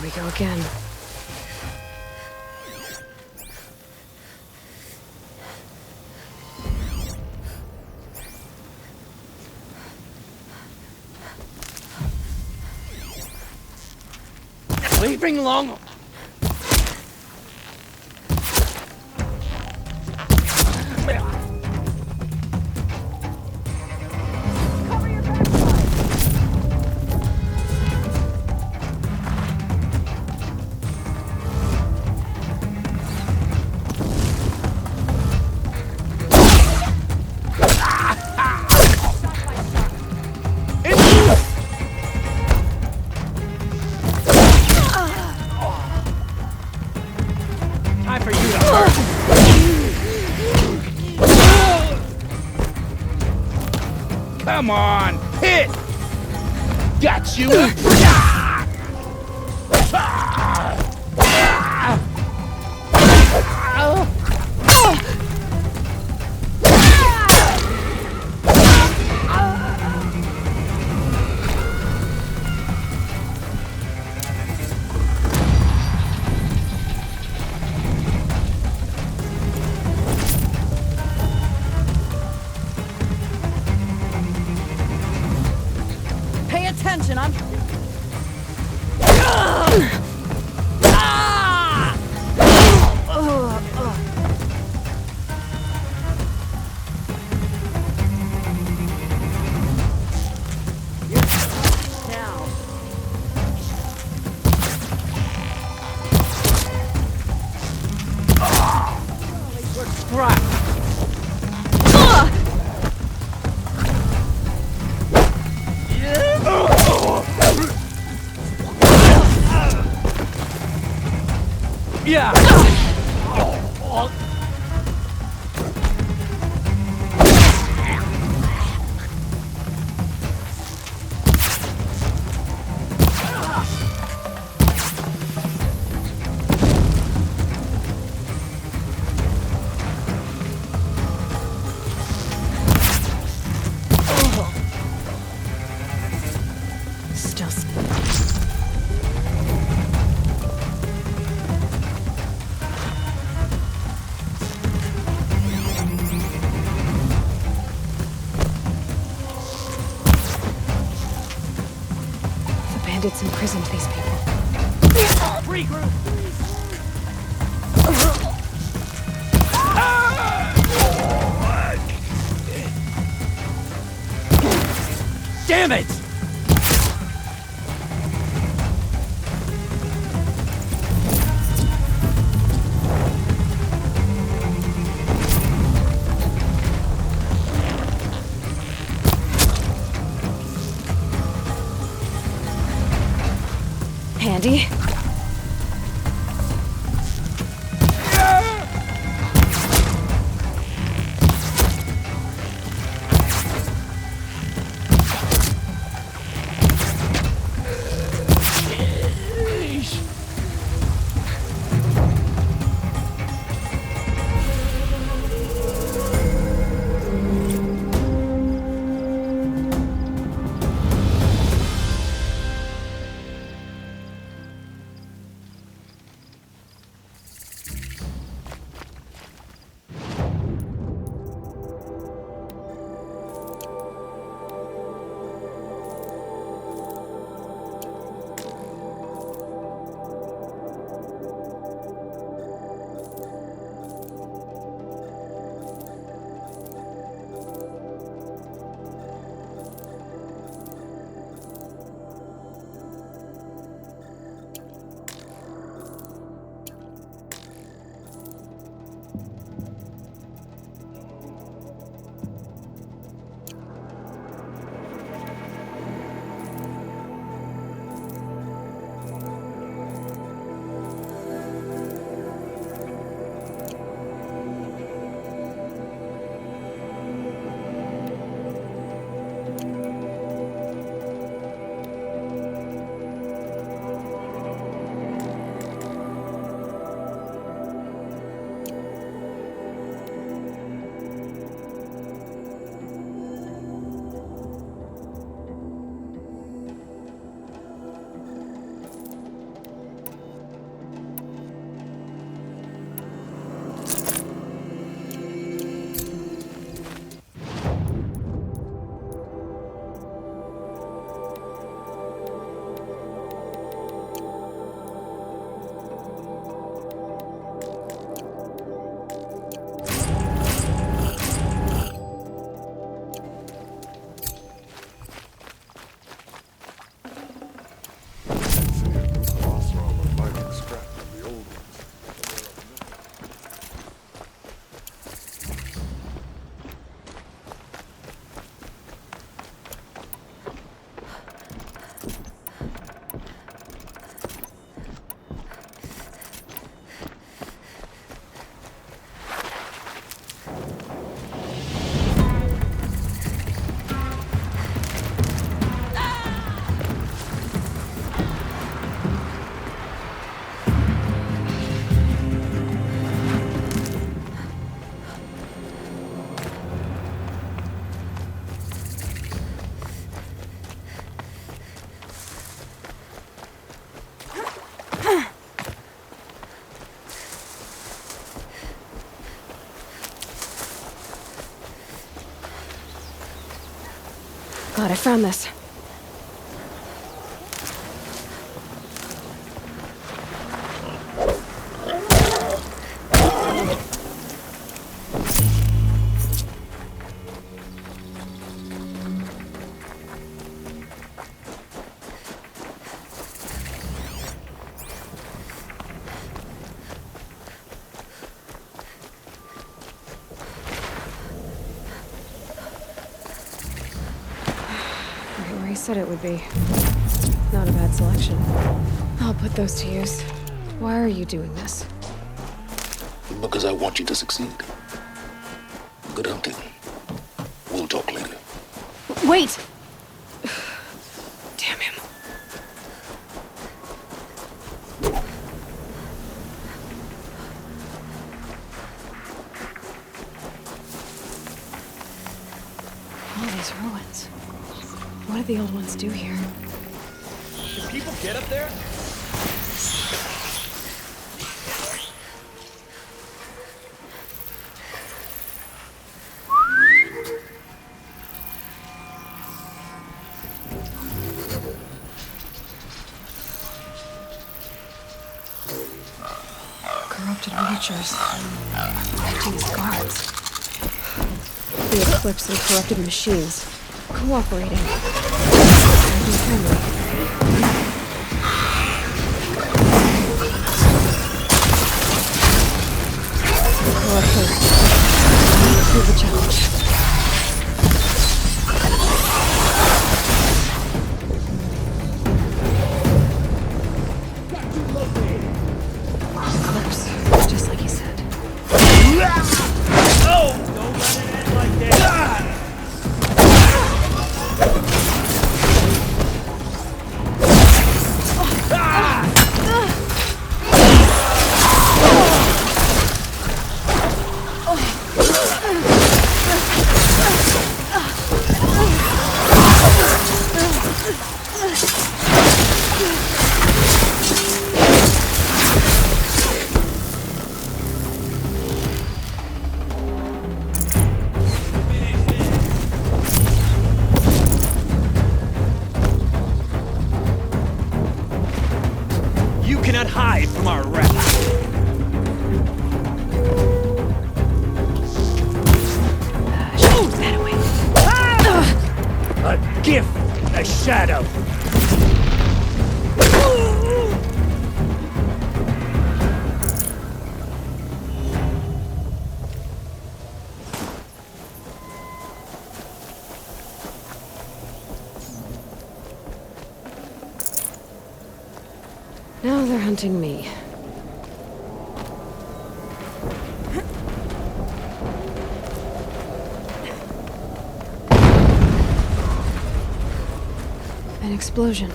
we go again. Will you bring along? Come on, hit! Got you! Attention, I'm... Yeah! Bandits imprisoned these people. Regroup! Damn it! Handy. I found this. Right where he said it would be. Not a bad selection. I'll put those to use. Why are you doing this? Because I want you to succeed. Good hunting. We'll talk later. Wait! Damn him. All these ruins. What did the old ones do here? Can people get up there? Corrupted miniatures. Acting as guards. The eclipse and corrupted machines. Cooperating. Acting friendly. Corrupted. Prove the challenge. Eclipse. Just like he said. Oh! Don't let it end like that! You cannot hide from our wrath. Shoot that away. A gift, a shadow. Now they're hunting me. An explosion.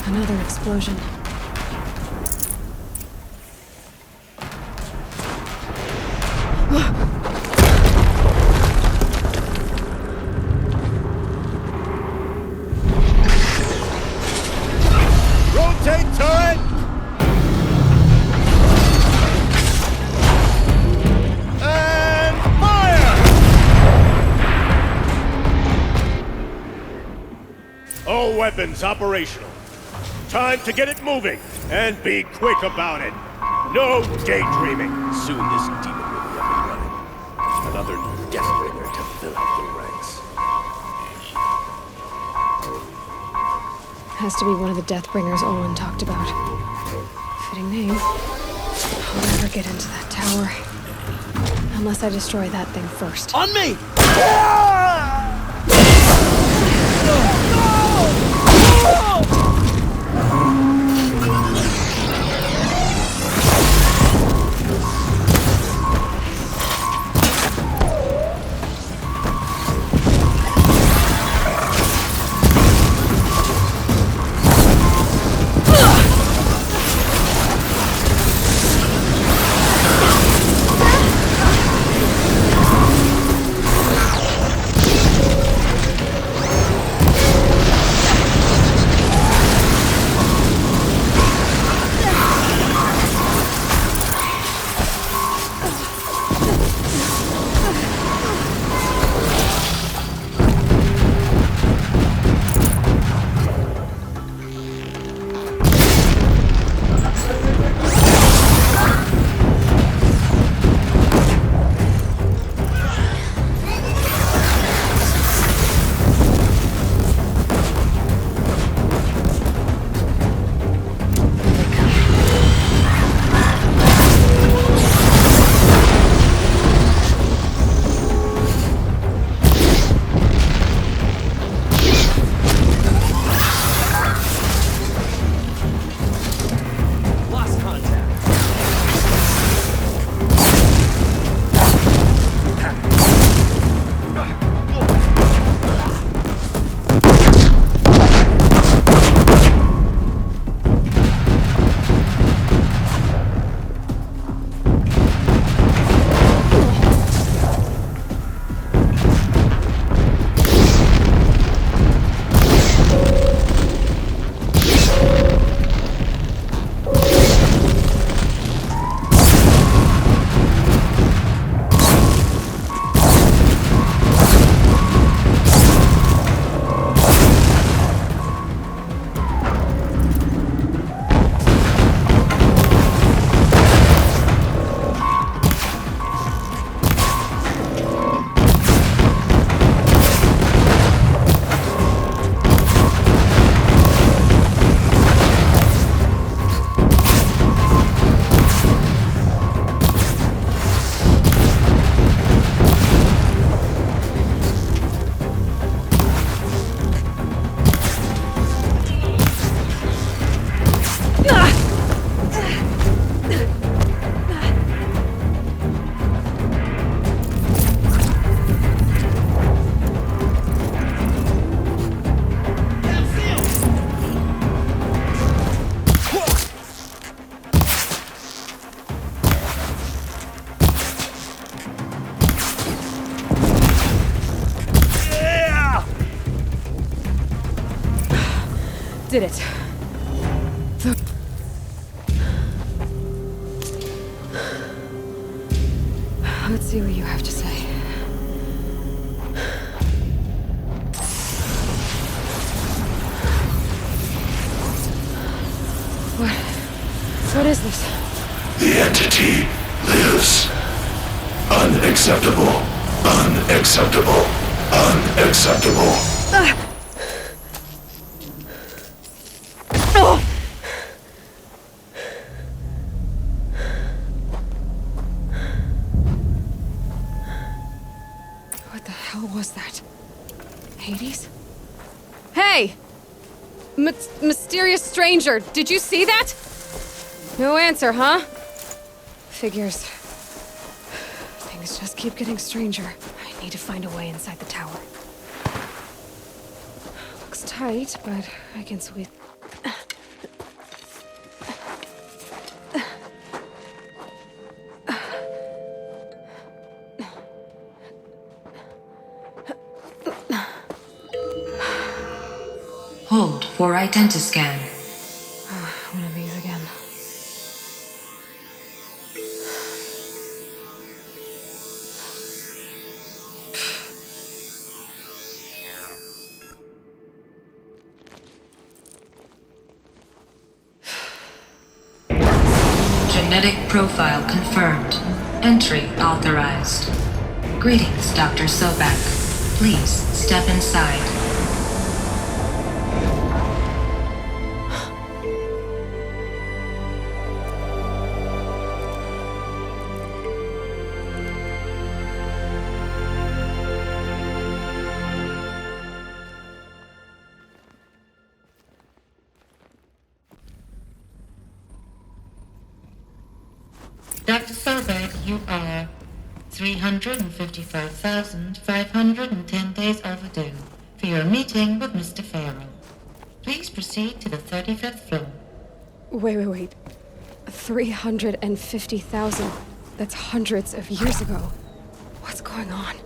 Another explosion. Rotate turret! And fire! All weapons operational. Time to get it moving, and be quick about it. No daydreaming. Soon this demon will be up and running. Another Deathbringer to fill out the ranks. Has to be one of the Deathbringers Olin talked about. Fitting name. I'll never get into that tower. Unless I destroy that thing first. On me! Did it. Let's see what you have to say. What is this? The entity lives. Unacceptable. Unacceptable. Unacceptable. What the hell was that? Hades? Hey! Mysterious stranger, did you see that? No answer, huh? Figures. Things just keep getting stranger. I need to find a way inside the tower. Looks tight, but I can squeeze. Hold for identiscan. One of these again. Genetic profile confirmed. Entry authorized. Greetings, Dr. Sobek. Please step inside. Dr. Sobek, you are 355,510 days overdue for your meeting with Mr. Farrell. Please proceed to the 35th floor. Wait. 350,000. That's hundreds of years ago. What's going on?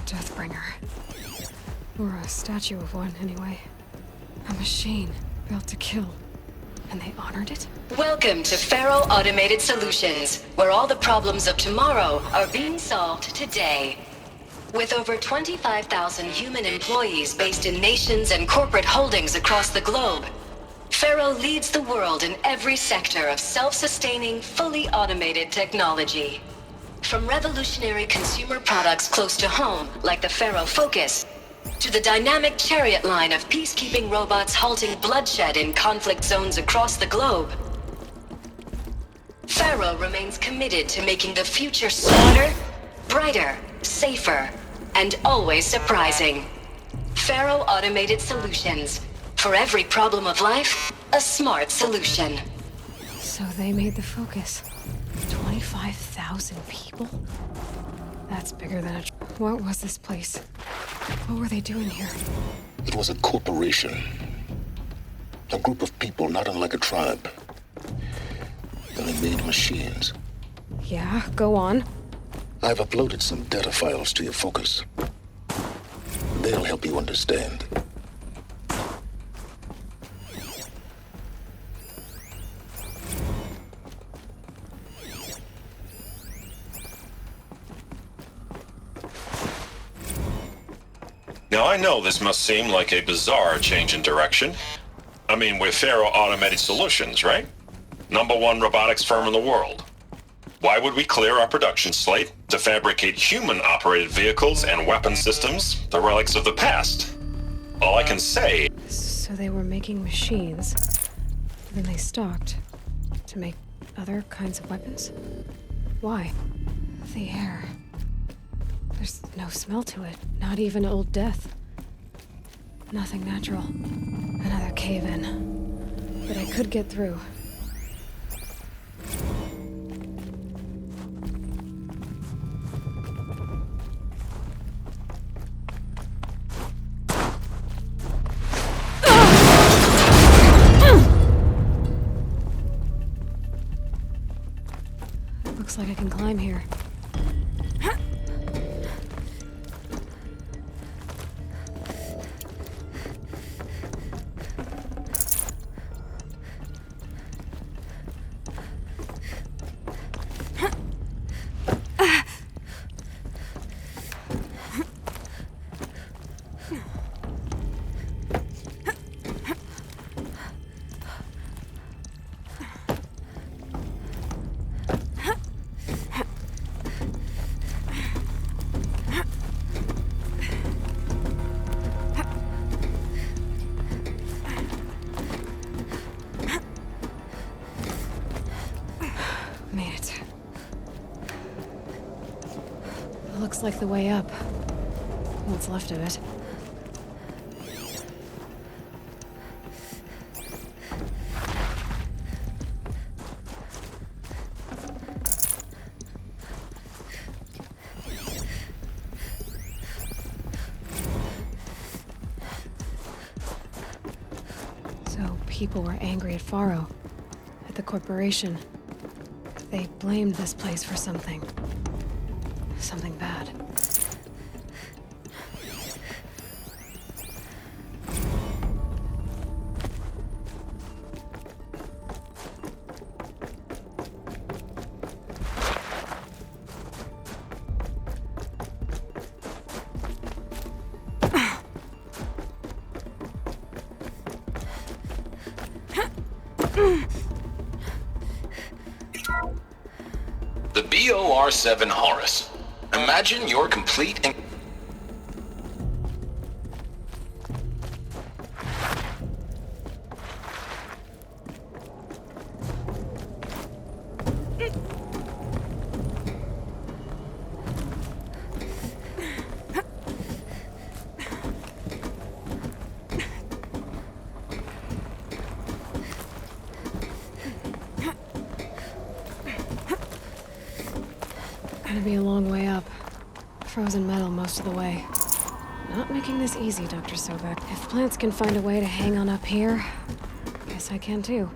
Deathbringer. Or a statue of one, anyway. A machine built to kill. And they honored it? Welcome to Faro Automated Solutions, where all the problems of tomorrow are being solved today. With over 25,000 human employees based in nations and corporate holdings across the globe, Faro leads the world in every sector of self-sustaining, fully automated technology. From revolutionary consumer products close to home, like the Faro Focus, to the dynamic Chariot line of peacekeeping robots halting bloodshed in conflict zones across the globe, Faro remains committed to making the future smarter, brighter, safer, and always surprising. Faro Automated Solutions. For every problem of life, a smart solution. So they made the Focus. 25,000 people? That's bigger than a... What was this place? What were they doing here? It was a corporation. A group of people not unlike a tribe. And they made machines. Yeah, go on. I've uploaded some data files to your Focus. They'll help you understand. Now, I know this must seem like a bizarre change in direction. I mean, we're Faro Automated Solutions, right? #1 robotics firm in the world. Why would we clear our production slate to fabricate human-operated vehicles and weapon systems, the relics of the past? All I can say... So they were making machines. Then they stopped to make other kinds of weapons? Why? The air. There's no smell to it. Not even Old Death. Nothing natural. Another cave-in. But I could get through. Looks like I can climb here. Made it. Looks like the way up. What's left of it. So people were angry at Faro, at the corporation. They blamed this place for something. Something bad. The BOR-7 Horus. Imagine you're complete and... Gonna be a long way up. Frozen metal most of the way. Not making this easy, Dr. Sobek. If plants can find a way to hang on up here, guess I can too.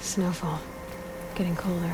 Snowfall. Getting colder.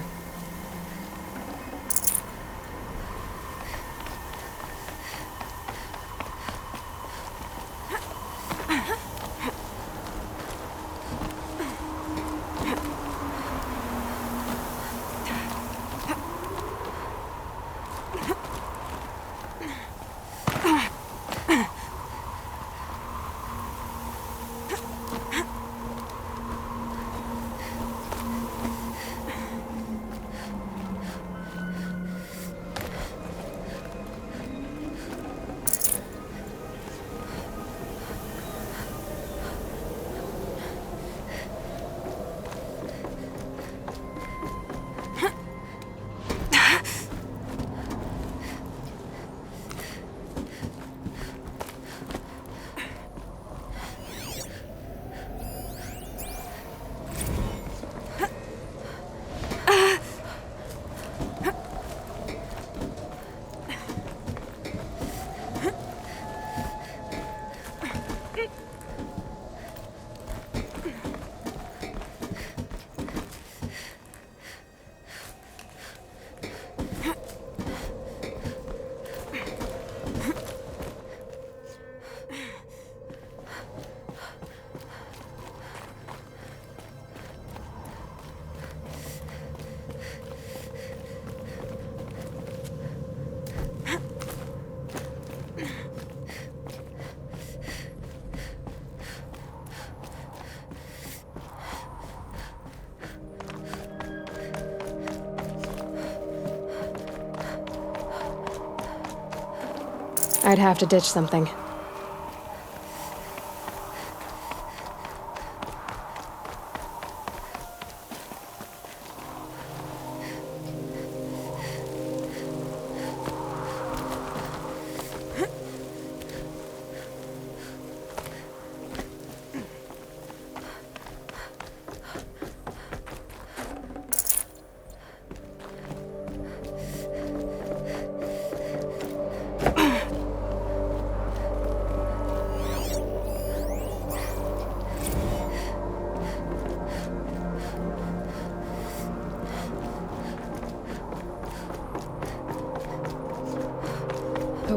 I'd have to ditch something.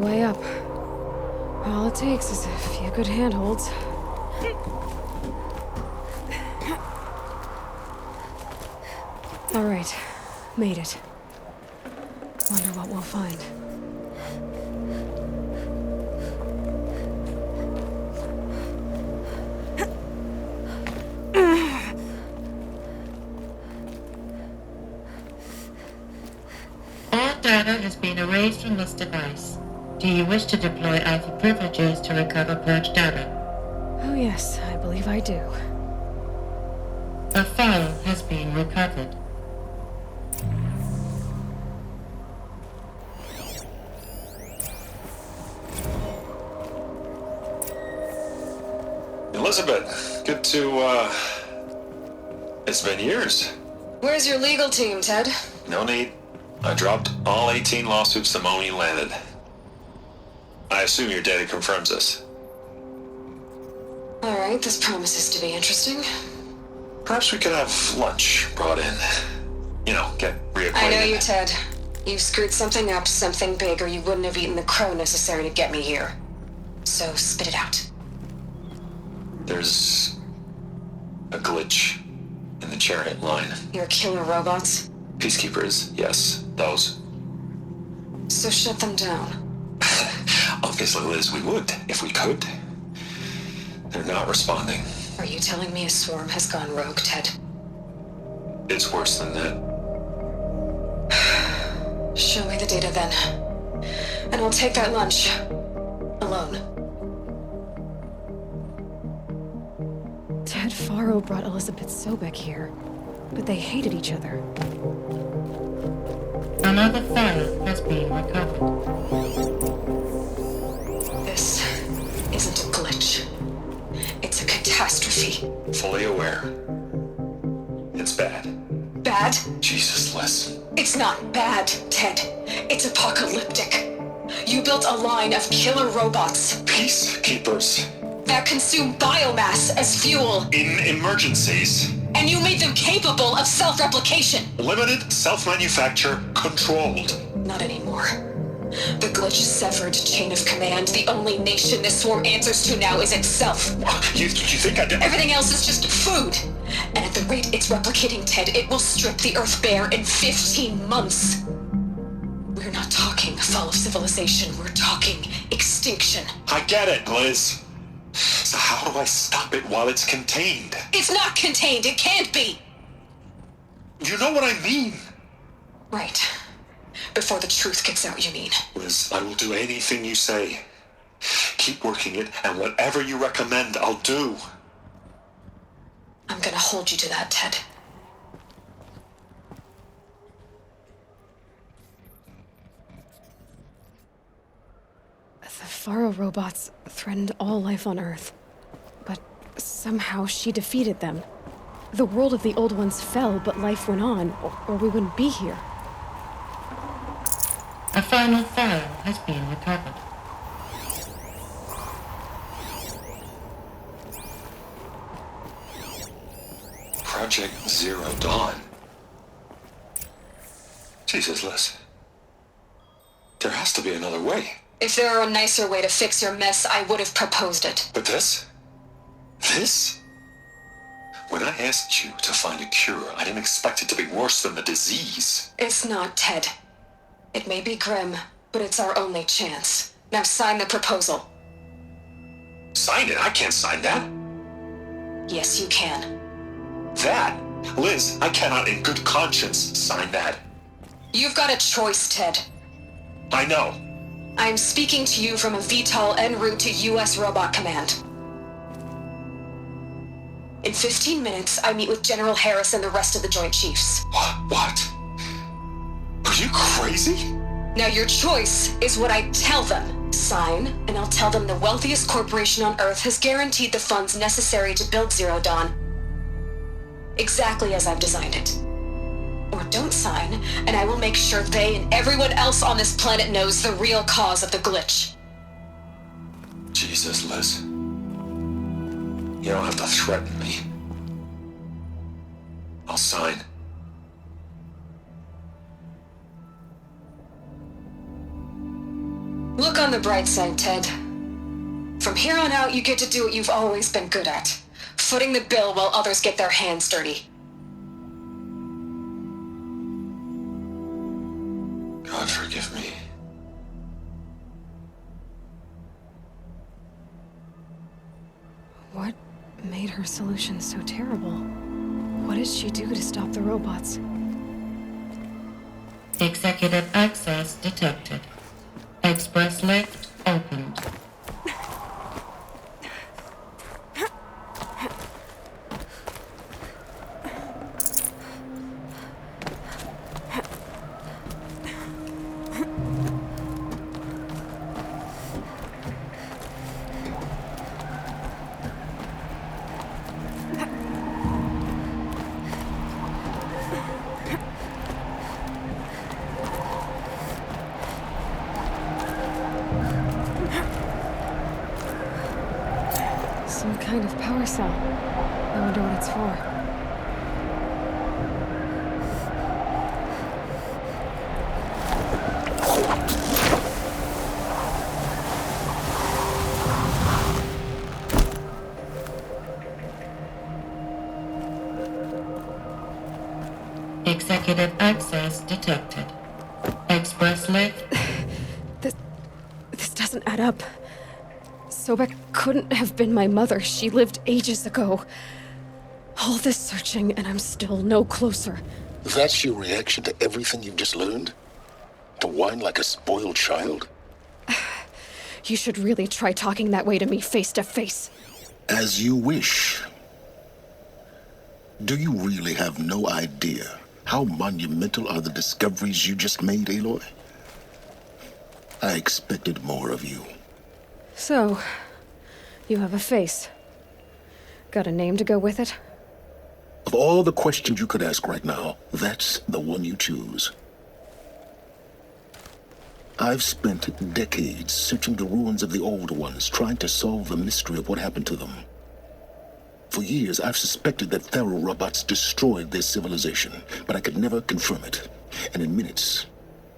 way up. All it takes is a few good handholds. All right, made it. Wonder what we'll find. All data has been erased from this device. Do you wish to deploy Alpha privileges to recover purged data? Oh yes, I believe I do. A file has been recovered. Elizabeth, good to, it's been years. Where's your legal team, Ted? No need. I dropped all 18 lawsuits the moment you landed. I assume your data confirms this. All right, this promises to be interesting. Perhaps we could have lunch brought in. You know, get reacquainted. I know you, Ted. You've screwed something up, something big, or you wouldn't have eaten the crow necessary to get me here. So spit it out. There's a glitch in the chariot line. Your killer robots? Peacekeepers, yes, those. So shut them down. Obviously, Liz, we would, if we could. They're not responding. Are you telling me a swarm has gone rogue, Ted? It's worse than that. Show me the data then. And I'll take that lunch. Alone. Ted Faro brought Elizabeth Sobek here, but they hated each other. Another file has been recovered. This isn't a glitch. It's a catastrophe. Fully aware. It's bad. Bad? Jesus, Liz. It's not bad, Ted. It's apocalyptic. You built a line of killer robots Peacekeepers. that consume biomass as fuel, In emergencies. and you made them capable of self-replication. Limited, self-manufacture, controlled. Not anymore. The glitch severed chain of command. The only nation this swarm answers to now is itself. You think I did? Everything else is just food. And at the rate it's replicating, Ted, it will strip the Earth bare in 15 months. We're not talking fall of civilization. We're talking extinction. I get it, Liz. So how do I stop it while it's contained? It's not contained. It can't be. You know what I mean. Right. Before the truth gets out, you mean? Liz, I will do anything you say. Keep working it, and whatever you recommend, I'll do. I'm gonna hold you to that, Ted. The Faro robots threatened all life on Earth, but somehow she defeated them. The world of the old ones fell, but life went on, or we wouldn't be here. A final file has been recovered. Project Zero Dawn. Jesus, Liz. There has to be another way. If there were a nicer way to fix your mess, I would have proposed it. But this? This? When I asked you to find a cure, I didn't expect it to be worse than the disease. It's not, Ted. It may be grim, but it's our only chance. Now sign the proposal. Sign it? I can't sign that. Yes, you can. That? Liz, I cannot in good conscience sign that. You've got a choice, Ted. I know. I'm speaking to you from a VTOL en route to U.S. Robot Command. In 15 minutes, I meet with General Harris and the rest of the Joint Chiefs. What? Are you crazy? Now your choice is what I tell them. Sign, and I'll tell them the wealthiest corporation on Earth has guaranteed the funds necessary to build Zero Dawn. Exactly as I've designed it. Or don't sign, and I will make sure they and everyone else on this planet knows the real cause of the glitch. Jesus, Liz. You don't have to threaten me. I'll sign. Look on the bright side, Ted. From here on out, you get to do what you've always been good at. Footing the bill while others get their hands dirty. God forgive me. What made her solution so terrible? What did she do to stop the robots? Executive access detected. Express lift opened. Some kind of power cell. I wonder what it's for. Executive access detected. Express lift. This doesn't add up. Sobek couldn't have been my mother. She lived ages ago. All this searching, and I'm still no closer. That's your reaction to everything you've just learned? To whine like a spoiled child? You should really try talking that way to me face to face. As you wish. Do you really have no idea how monumental are the discoveries you just made, Aloy? I expected more of you. So, you have a face. Got a name to go with it? Of all the questions you could ask right now, that's the one you choose. I've spent decades searching the ruins of the old ones, trying to solve the mystery of what happened to them. For years, I've suspected that Pharaoh robots destroyed their civilization, but I could never confirm it. And in minutes,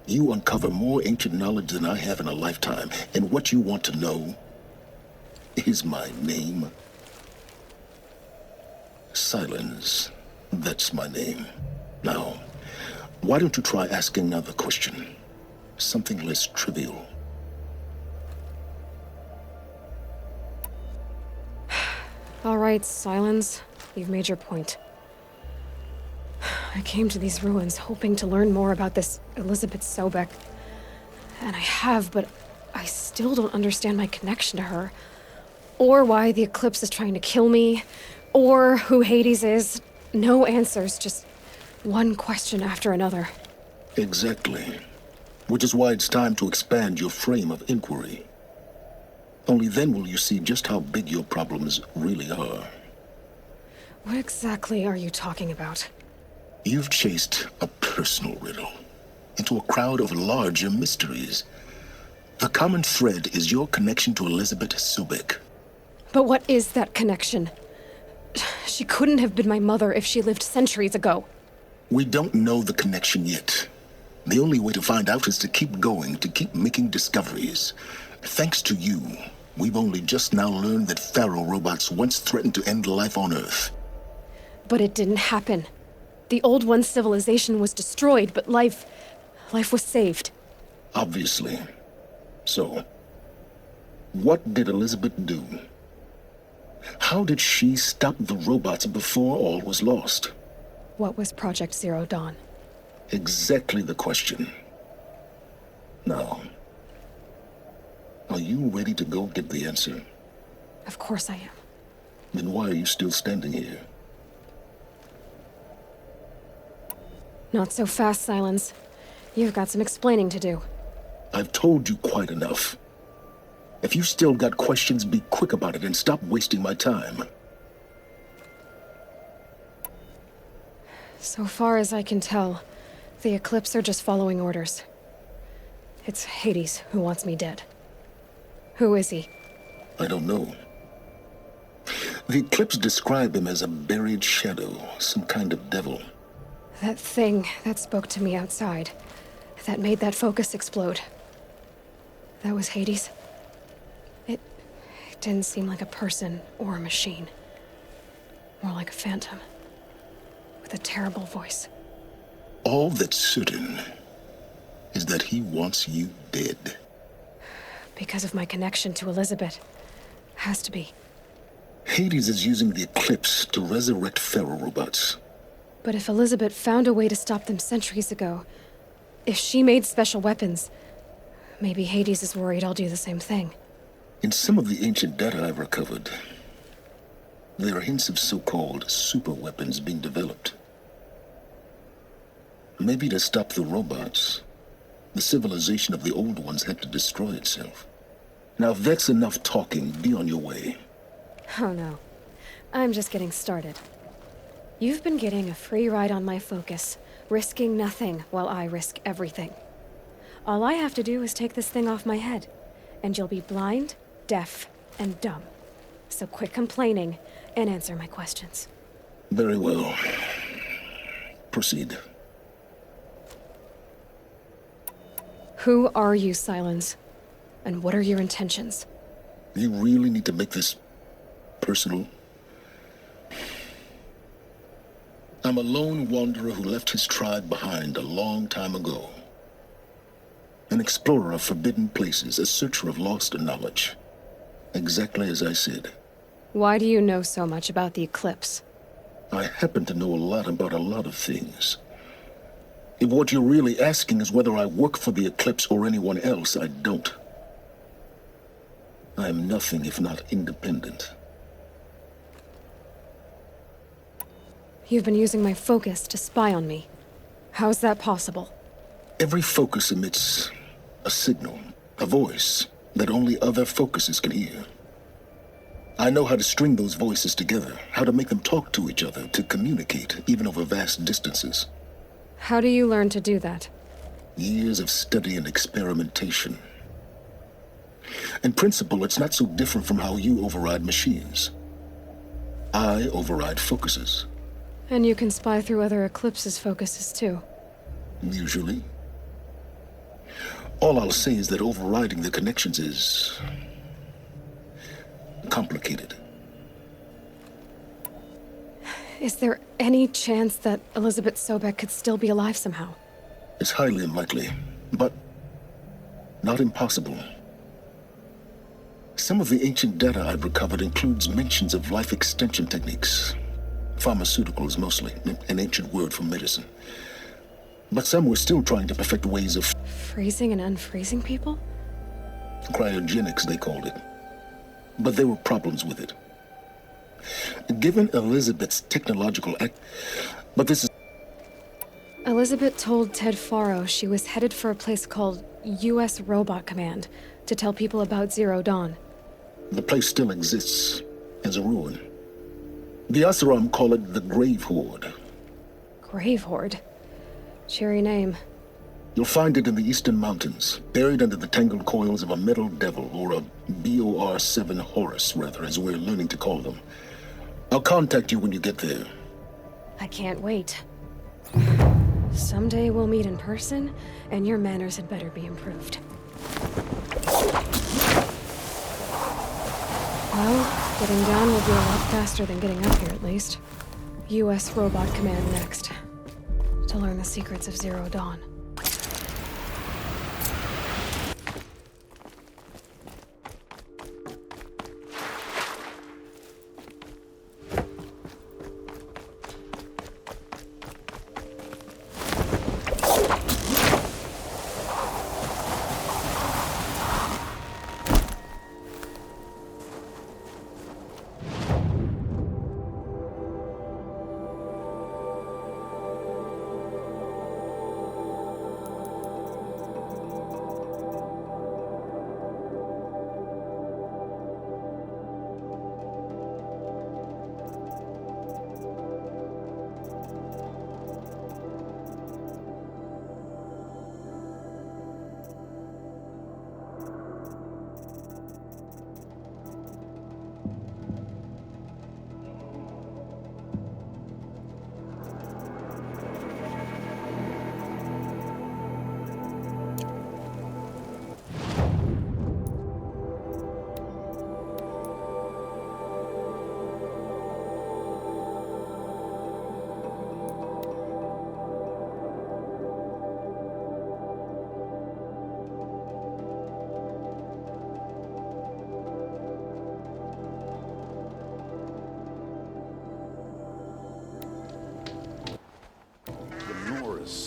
you uncover more ancient knowledge than I have in a lifetime, and what you want to know is my name. Silence. That's my name. Now, why don't you try asking another question? Something less trivial. All right, Silence. You've made your point. I came to these ruins hoping to learn more about this Elizabeth Sobek. And I have, but I still don't understand my connection to her. Or why the Eclipse is trying to kill me. Or who Hades is. No answers, just one question after another. Exactly. Which is why it's time to expand your frame of inquiry. Only then will you see just how big your problems really are. What exactly are you talking about? You've chased a personal riddle into a crowd of larger mysteries. The common thread is your connection to Elizabeth Sobek. But what is that connection? She couldn't have been my mother if she lived centuries ago. We don't know the connection yet. The only way to find out is to keep going, to keep making discoveries. Thanks to you, we've only just now learned that Pharaoh robots once threatened to end life on Earth. But it didn't happen. The Old One's civilization was destroyed, but life was saved. Obviously. So, what did Elizabeth do? How did she stop the robots before all was lost? What was Project Zero Dawn? Exactly the question. Now, are you ready to go get the answer? Of course I am. Then why are you still standing here? Not so fast, Silence. You've got some explaining to do. I've told you quite enough. If you still got questions, be quick about it and stop wasting my time. So far as I can tell, the Eclipse are just following orders. It's Hades who wants me dead. Who is he? I don't know. The Eclipse describe him as a buried shadow, some kind of devil. That thing that spoke to me outside, that made that focus explode. That was Hades. It didn't seem like a person or a machine. More like a phantom. With a terrible voice. All that's certain is that he wants you dead. Because of my connection to Elizabeth. Has to be. Hades is using the eclipse to resurrect ferrorobots. But if Elizabeth found a way to stop them centuries ago, if she made special weapons, maybe Hades is worried I'll do the same thing. In some of the ancient data I've recovered, there are hints of so-called super weapons being developed. Maybe to stop the robots, the civilization of the old ones had to destroy itself. Now, if that's enough talking, be on your way. Oh no. I'm just getting started. You've been getting a free ride on my focus, risking nothing while I risk everything. All I have to do is take this thing off my head, and you'll be blind, deaf, and dumb. So quit complaining and answer my questions. Very well. Proceed. Who are you, Silence? And what are your intentions? You really need to make this personal? I'm a lone wanderer who left his tribe behind a long time ago. An explorer of forbidden places, a searcher of lost knowledge. Exactly as I said. Why do you know so much about the eclipse? I happen to know a lot about a lot of things. If what you're really asking is whether I work for the eclipse or anyone else, I don't. I am nothing if not independent. You've been using my focus to spy on me. How's that possible? Every focus emits a signal, a voice that only other focuses can hear. I know how to string those voices together, how to make them talk to each other, to communicate, even over vast distances. How do you learn to do that? Years of study and experimentation. In principle, it's not so different from how you override machines. I override focuses. And you can spy through other eclipses' focuses too. Usually. All I'll say is that overriding the connections is complicated. Is there any chance that Elizabeth Sobek could still be alive somehow? It's highly unlikely, but not impossible. Some of the ancient data I've recovered includes mentions of life extension techniques. Pharmaceuticals, mostly, an ancient word for medicine. But some were still trying to perfect ways of... Freezing and unfreezing people? Cryogenics, they called it. But there were problems with it. Given Elizabeth's technological but this is... Elizabeth told Ted Faro she was headed for a place called U.S. Robot Command to tell people about Zero Dawn. The place still exists as a ruin. The Asaram call it the Grave Horde. Grave Horde? Cheery name. You'll find it in the Eastern Mountains, buried under the tangled coils of a metal devil, or a BOR-7 Horus, rather, as we're learning to call them. I'll contact you when you get there. I can't wait. Someday we'll meet in person, and your manners had better be improved. Well, getting down will be a lot faster than getting up here, at least. U.S. Robot Command next. To learn the secrets of Zero Dawn.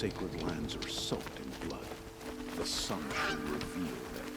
sacred lands are soaked in blood. The sun will reveal them.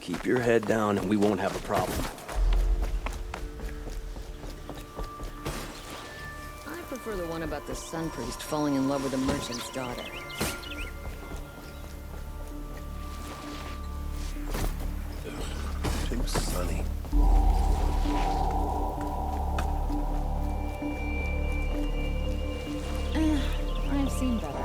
Keep your head down and we won't have a problem. I prefer the one about the sun priest falling in love with a merchant's daughter. Too sunny. I've seen better.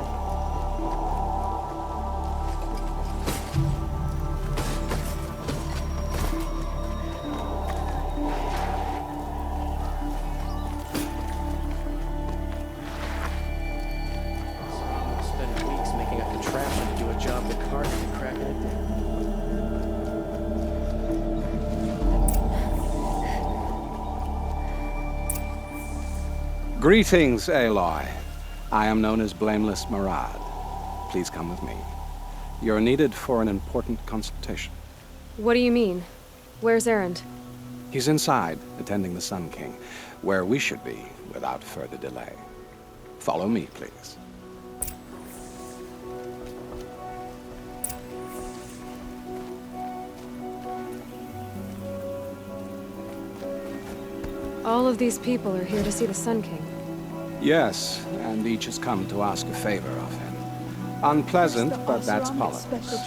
Greetings, Aloy. I am known as Blameless Murad. Please come with me. You're needed for an important consultation. What do you mean? Where's Erend? He's inside, attending the Sun King, where we should be without further delay. Follow me, please. All of these people are here to see the Sun King. Yes, and each has come to ask a favor of him. Unpleasant, but that's politics.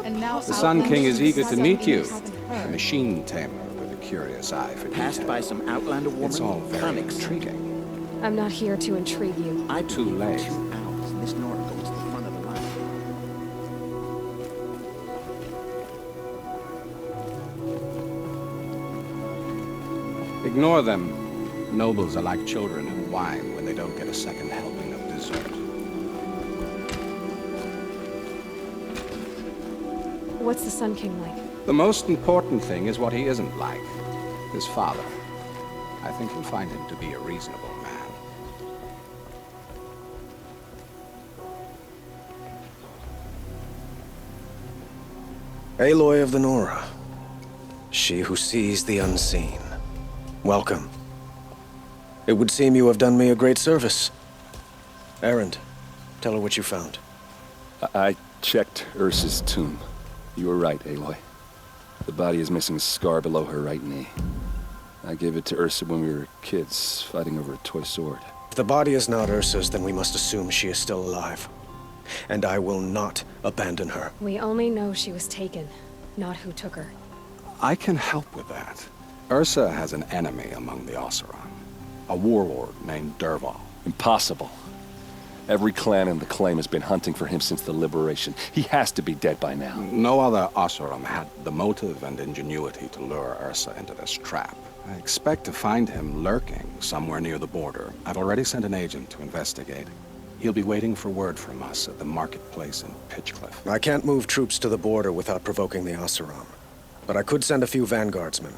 The Sun King is eager to meet you, a machine tamer with a curious eye for detail. Passed by some Outlander woman. It's all very intriguing. I'm not here to intrigue you. I Too late. 2 hours, and this Nora goes to the front of the line. Ignore them. Nobles are like children who whine when they don't get a second helping of dessert. What's the Sun King like? The most important thing is what he isn't like. His father. I think you'll find him to be a reasonable man. Aloy of the Nora. She who sees the unseen. Welcome. It would seem you have done me a great service. Erend, tell her what you found. I checked Ursa's tomb. You were right, Aloy. The body is missing a scar below her right knee. I gave it to Ursa when we were kids, fighting over a toy sword. If the body is not Ursa's, then we must assume she is still alive. And I will not abandon her. We only know she was taken, not who took her. I can help with that. Ursa has an enemy among the Oseram. A warlord named Dervahl. Impossible. Every clan in the claim has been hunting for him since the liberation. He has to be dead by now. No other Oseram had the motive and ingenuity to lure Ursa into this trap. I expect to find him lurking somewhere near the border. I've already sent an agent to investigate. He'll be waiting for word from us at the marketplace in Pitchcliff. I can't move troops to the border without provoking the Oseram. But I could send a few vanguardsmen.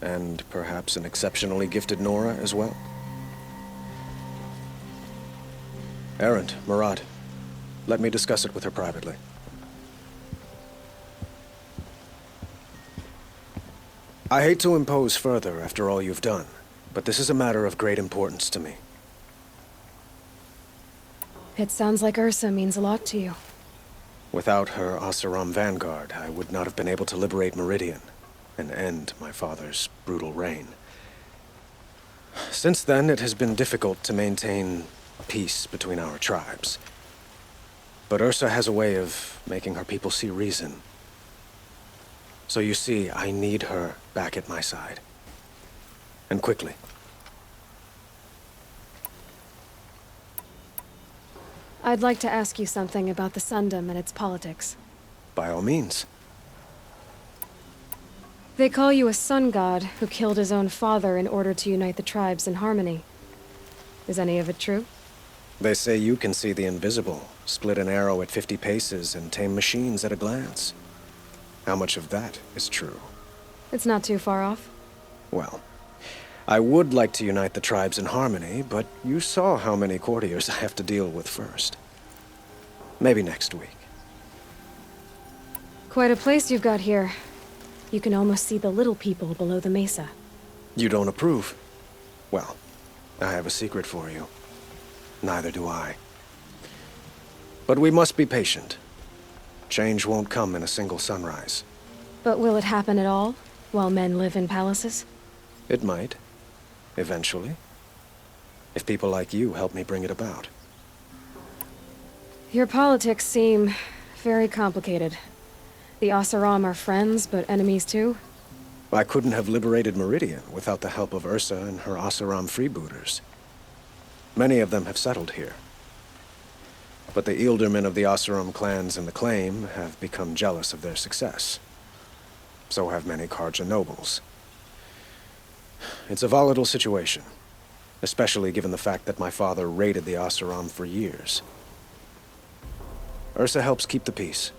And perhaps an exceptionally gifted Nora as well. Erend, Murad, let me discuss it with her privately. I hate to impose further after all you've done, but this is a matter of great importance to me. It sounds like Ursa means a lot to you. Without her Oseram vanguard, I would not have been able to liberate Meridian and end my father's brutal reign. Since then, it has been difficult to maintain peace between our tribes. But Ursa has a way of making her people see reason. So you see, I need her back at my side. And quickly. I'd like to ask you something about the Sundom and its politics. By all means. They call you a sun god who killed his own father in order to unite the tribes in harmony. Is any of it true? They say you can see the invisible, split an arrow at 50 paces, and tame machines at a glance. How much of that is true? It's not too far off. Well, I would like to unite the tribes in harmony, but you saw how many courtiers I have to deal with first. Maybe next week. Quite a place you've got here. You can almost see the little people below the mesa. You don't approve? Well, I have a secret for you. Neither do I. But we must be patient. Change won't come in a single sunrise. But will it happen at all, while men live in palaces? It might. Eventually. If people like you help me bring it about. Your politics seem very complicated. The Oseram are friends, but enemies too? I couldn't have liberated Meridian without the help of Ursa and her Oseram freebooters. Many of them have settled here. But the Ealdormen of the Oseram clans in the Claim have become jealous of their success. So have many Karja nobles. It's a volatile situation, especially given the fact that my father raided the Oseram for years. Ursa helps keep the peace,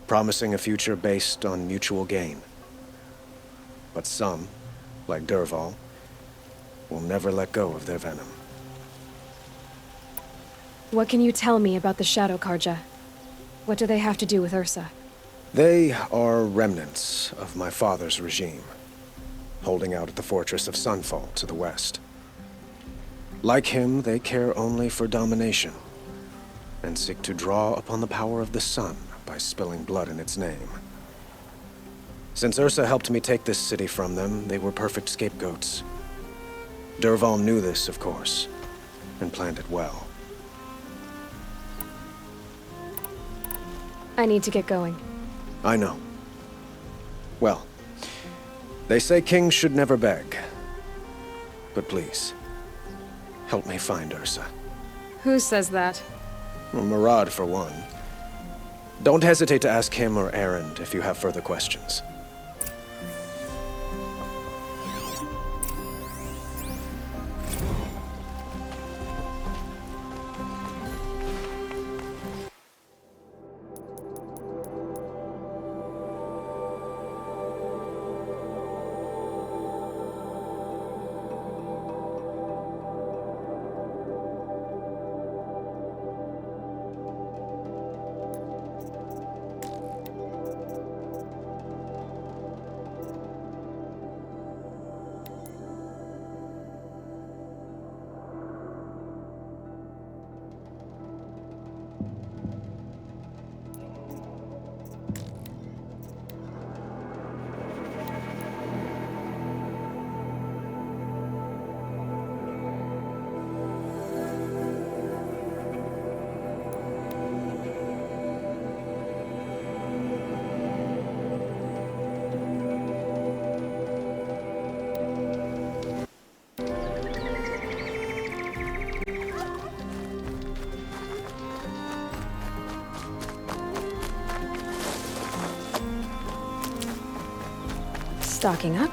promising a future based on mutual gain. But some, like Dervahl, will never let go of their venom. What can you tell me about the Shadow Karja? What do they have to do with Ursa? They are remnants of my father's regime, holding out at the fortress of Sunfall to the west. Like him, they care only for domination, and seek to draw upon the power of the sun by spilling blood in its name. Since Ursa helped me take this city from them, they were perfect scapegoats. Dervahl knew this, of course, and planned it well. I need to get going. I know. Well, they say kings should never beg. But please, help me find Ursa. Who says that? Well, Murad, for one. Don't hesitate to ask him or Erend if you have further questions. Stocking up.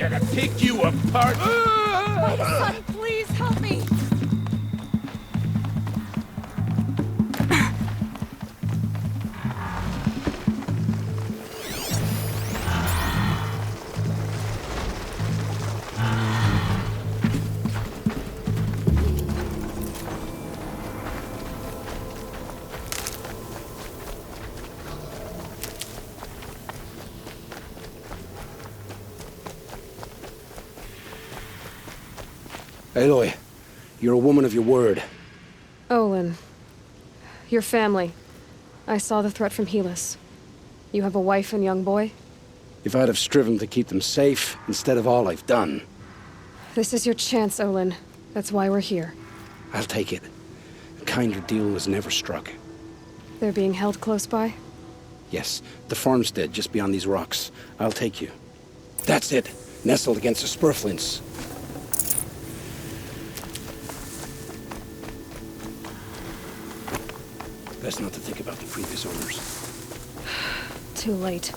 gonna pick you apart! My son, please help me! Aloy, you're a woman of your word. Olin. Your family. I saw the threat from Helis. You have a wife and young boy? If I'd have striven to keep them safe instead of all I've done. This is your chance, Olin. That's why we're here. I'll take it. A kinder deal was never struck. They're being held close by? Yes, the farmstead just beyond these rocks. I'll take you. That's it. Nestled against the spurflints. Best not to think about the previous owners. Too late.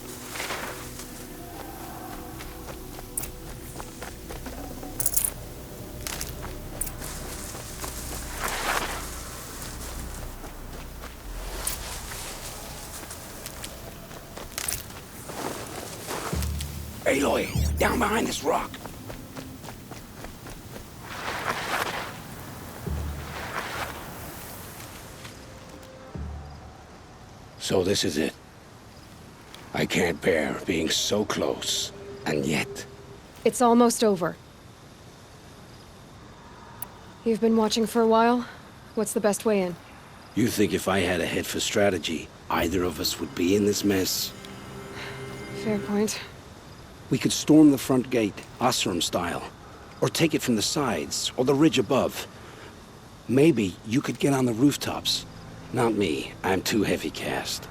Aloy, down behind this rock. So this is it. I can't bear being so close, and yet... It's almost over. You've been watching for a while? What's the best way in? You think if I had a head for strategy, either of us would be in this mess? Fair point. We could storm the front gate, Osram style. Or take it from the sides, or the ridge above. Maybe you could get on the rooftops. Not me. I'm too heavy cast.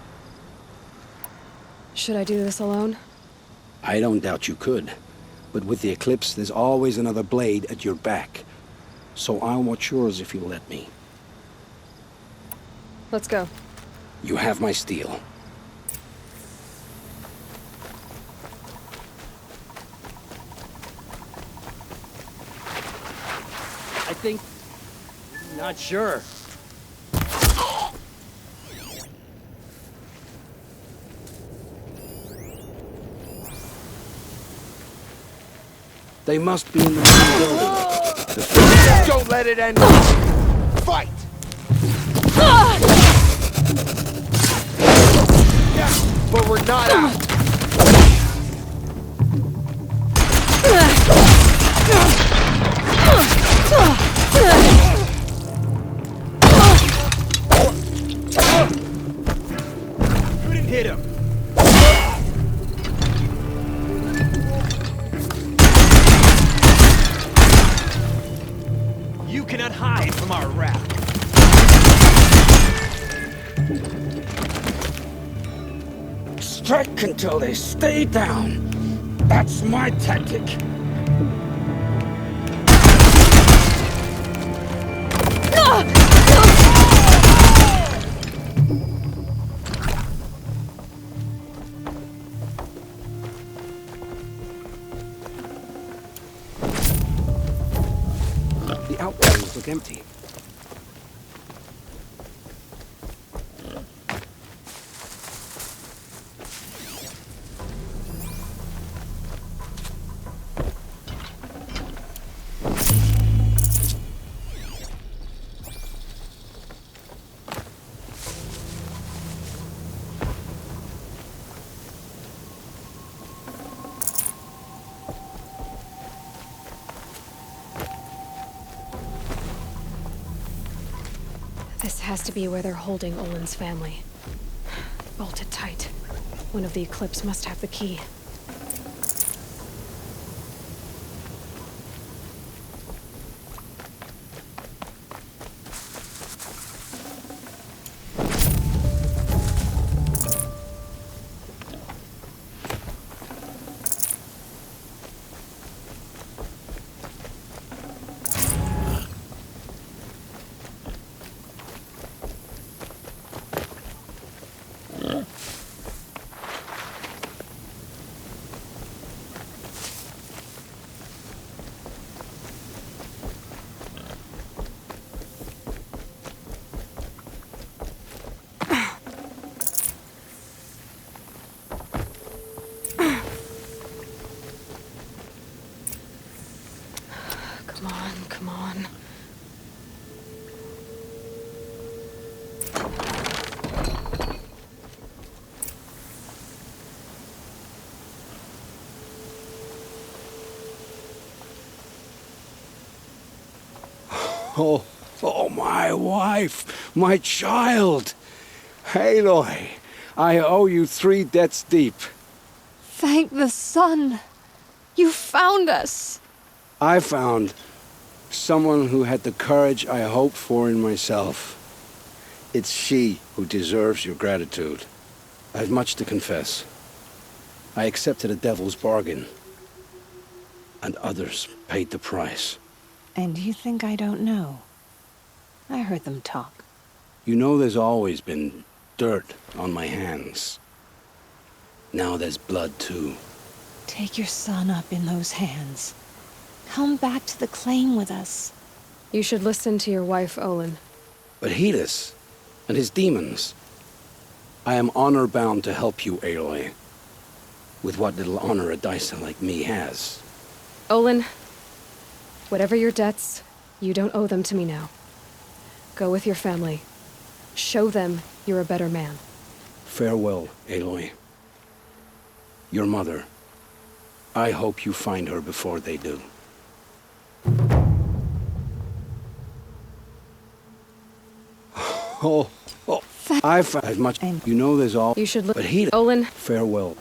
Should I do this alone? I don't doubt you could. But with the Eclipse, there's always another blade at your back. So I'll watch yours if you'll let me. Let's go. You have my steel. I think... Not sure. They must be in the main building. Don't let it end! Fight! Yeah, but we're not out! Couldn't hit him! You cannot hide from our wrath. Strike until they stay down. That's my tactic. The outbuildings look empty. This has to be where they're holding Olin's family. Bolted tight. One of the Eclipse must have the key. Oh, my wife, my child. Aloy, I owe you 3 debts deep. Thank the sun. You found us. I found someone who had the courage I hoped for in myself. It's she who deserves your gratitude. I have much to confess. I accepted a devil's bargain, and others paid the price. And you think I don't know? I heard them talk. You know there's always been dirt on my hands. Now there's blood, too. Take your son up in those hands. Come back to the claim with us. You should listen to your wife, Olin. But Hedis and his demons. I am honor-bound to help you, Aloy. With what little honor a Dyson like me has. Olin, whatever your debts, you don't owe them to me now. Go with your family. Show them you're a better man. Farewell, Aloy. Your mother. I hope you find her before they do. I've much. You know there's all. You should look. But Hedis. Olin. Farewell.